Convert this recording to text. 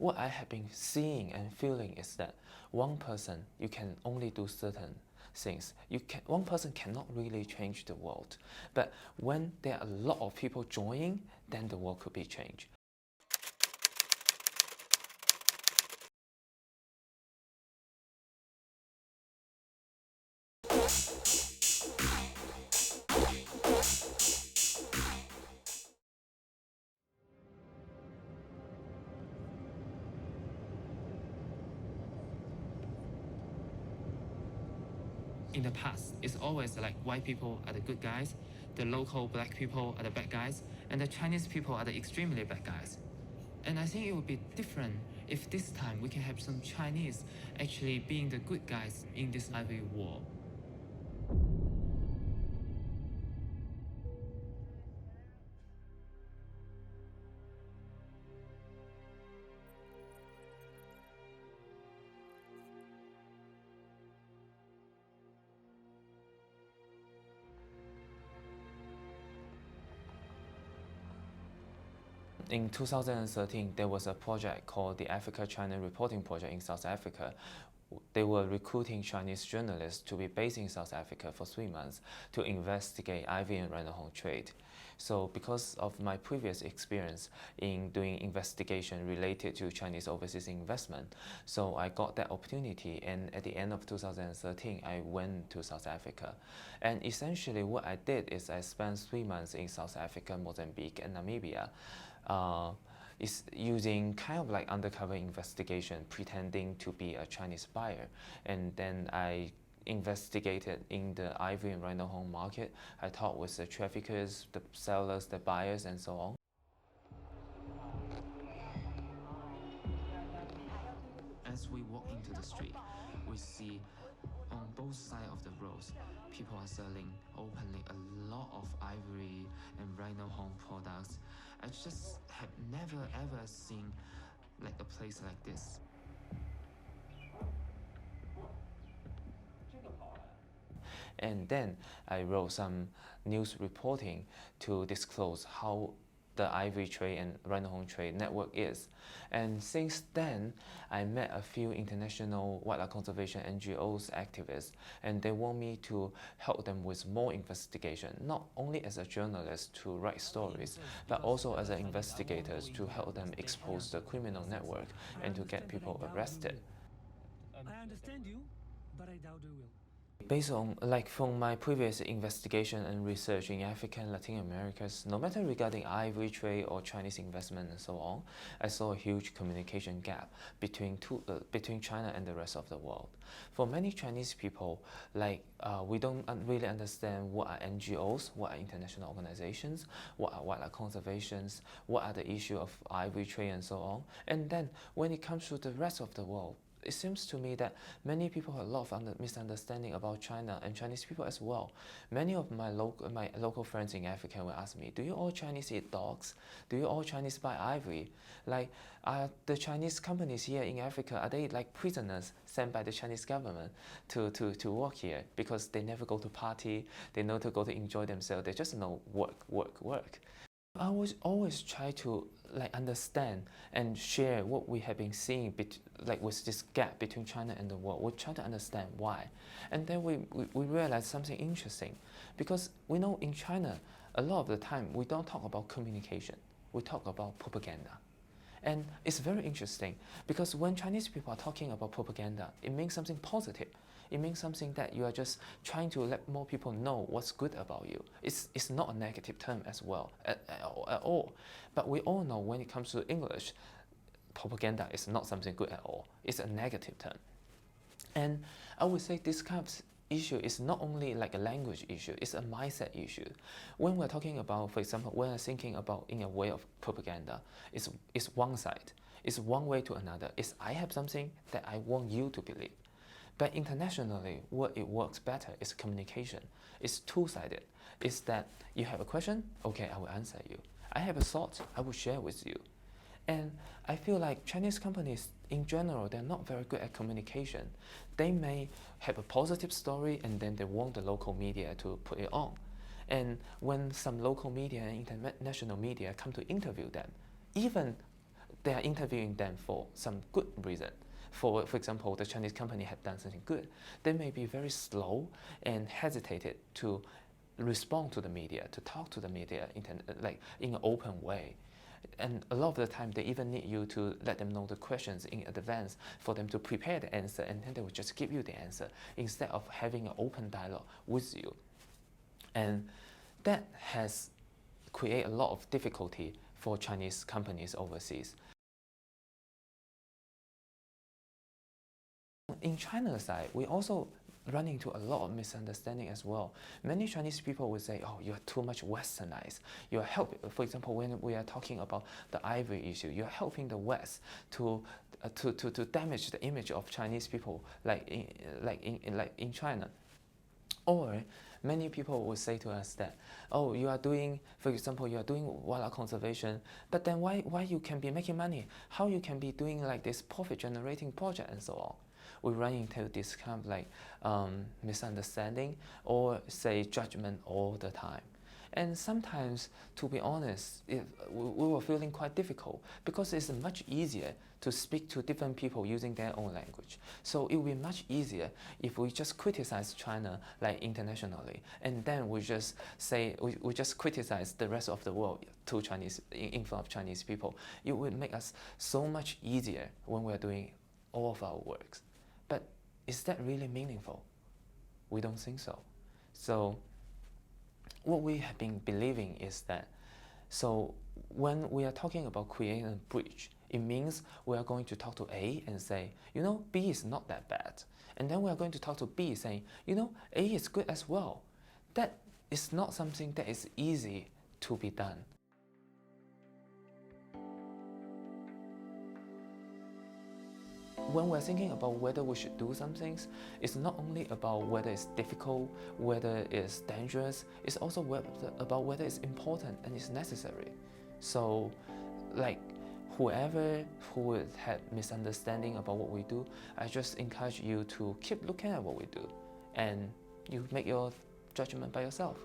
what I have been seeing and feeling is that one person, you can only do certain things. One person cannot really change the world. But when there are a lot of people joining, then the world could be changed. In the past, it's always like white people are the good guys, the local black people are the bad guys, and the Chinese people are the extremely bad guys. And I think it would be different if this time we can have some Chinese actually being the good guys in this ivory war. In 2013, there was a project called the Africa-China Reporting Project in South Africa. They were recruiting Chinese journalists to be based in South Africa for 3 months to investigate ivory and rhino horn trade. So because of my previous experience in doing investigation related to Chinese overseas investment, so I got that opportunity, and at the end of 2013, I went to South Africa. And essentially what I did is I spent 3 months in South Africa, Mozambique, and Namibia. Is using kind of like undercover investigation, pretending to be a Chinese buyer. And then I investigated in the ivory and rhino horn market. I talked with the traffickers, the sellers, the buyers, and so on. As we walk into the street, we see on both sides of the roads, people are selling openly a lot of ivory and rhino horn products. I just have never ever seen like a place like this. And then I wrote some news reporting to disclose how the ivory trade and rhino horn trade network is. And since then, I met a few international wildlife conservation NGOs activists, and they want me to help them with more investigation, not only as a journalist to write stories, but also as an investigators to help them expose the criminal network and to get people arrested. I understand you, but I doubt you will. Based on, like, from my previous investigation and research in Africa and Latin Americas, no matter regarding ivory trade or Chinese investment and so on, I saw a huge communication gap between China and the rest of the world. For many Chinese people, like, we don't really understand what are NGOs, what are international organizations, what are wildlife conservations, what are the issue of ivory trade and so on. And then when it comes to the rest of the world, it seems to me that many people have a lot of misunderstanding about China and Chinese people as well. Many of my local friends in Africa will ask me, do you all Chinese eat dogs? Do you all Chinese buy ivory? Like, are the Chinese companies here in Africa, are they like prisoners sent by the Chinese government to work here because they never go to party, they never go to enjoy themselves, they just know work, work, work. I always try to like understand and share what we have been seeing like with this gap between China and the world. We try to understand why. And then we realize something interesting, because we know in China, a lot of the time we don't talk about communication, we talk about propaganda. And it's very interesting because when Chinese people are talking about propaganda, it means something positive. It means something that you are just trying to let more people know what's good about you. It's not a negative term as well, at all. But we all know when it comes to English, propaganda is not something good at all. It's a negative term. And I would say this kind of issue is not only like a language issue, it's a mindset issue. When we're talking about, for example, when I'm thinking about in a way of propaganda, it's one side. It's one way to another. It's I have something that I want you to believe. But internationally, what it works better is communication. It's two-sided. It's that you have a question, okay, I will answer you. I have a thought, I will share with you. And I feel like Chinese companies in general, they're not very good at communication. They may have a positive story and then they want the local media to put it on. And when some local media and international media come to interview them, even they are interviewing them for some good reason. For example, the Chinese company had done something good. They may be very slow and hesitated to respond to the media, to talk to the media in an open way. And a lot of the time, they even need you to let them know the questions in advance for them to prepare the answer, and then they will just give you the answer instead of having an open dialogue with you. And that has created a lot of difficulty for Chinese companies overseas. In China's side, we also run into a lot of misunderstanding as well. Many Chinese people would say, oh, you are too much westernized. You're helping, for example, when we are talking about the ivory issue, you're helping the West to damage the image of Chinese people like in China. Or many people would say to us that, oh, you are doing, for example, you are doing wildlife conservation, but then why you can be making money? How you can be doing like this profit generating project and so on? We run into this kind of misunderstanding or say judgment all the time. And sometimes, to be honest, we were feeling quite difficult because it's much easier to speak to different people using their own language. So it would be much easier if we just criticize China internationally, and then we just say we just criticize the rest of the world to Chinese in front of Chinese people. It would make us so much easier when we're doing all of our works. But is that really meaningful? We don't think so. So what we have been believing is that, so when we are talking about creating a bridge, it means we are going to talk to A and say, you know, B is not that bad. And then we are going to talk to B saying, you know, A is good as well. That is not something that is easy to be done. When we're thinking about whether we should do some things, it's not only about whether it's difficult, whether it's dangerous, it's also about whether it's important and it's necessary. So, whoever who would have misunderstanding about what we do, I just encourage you to keep looking at what we do and you make your judgment by yourself.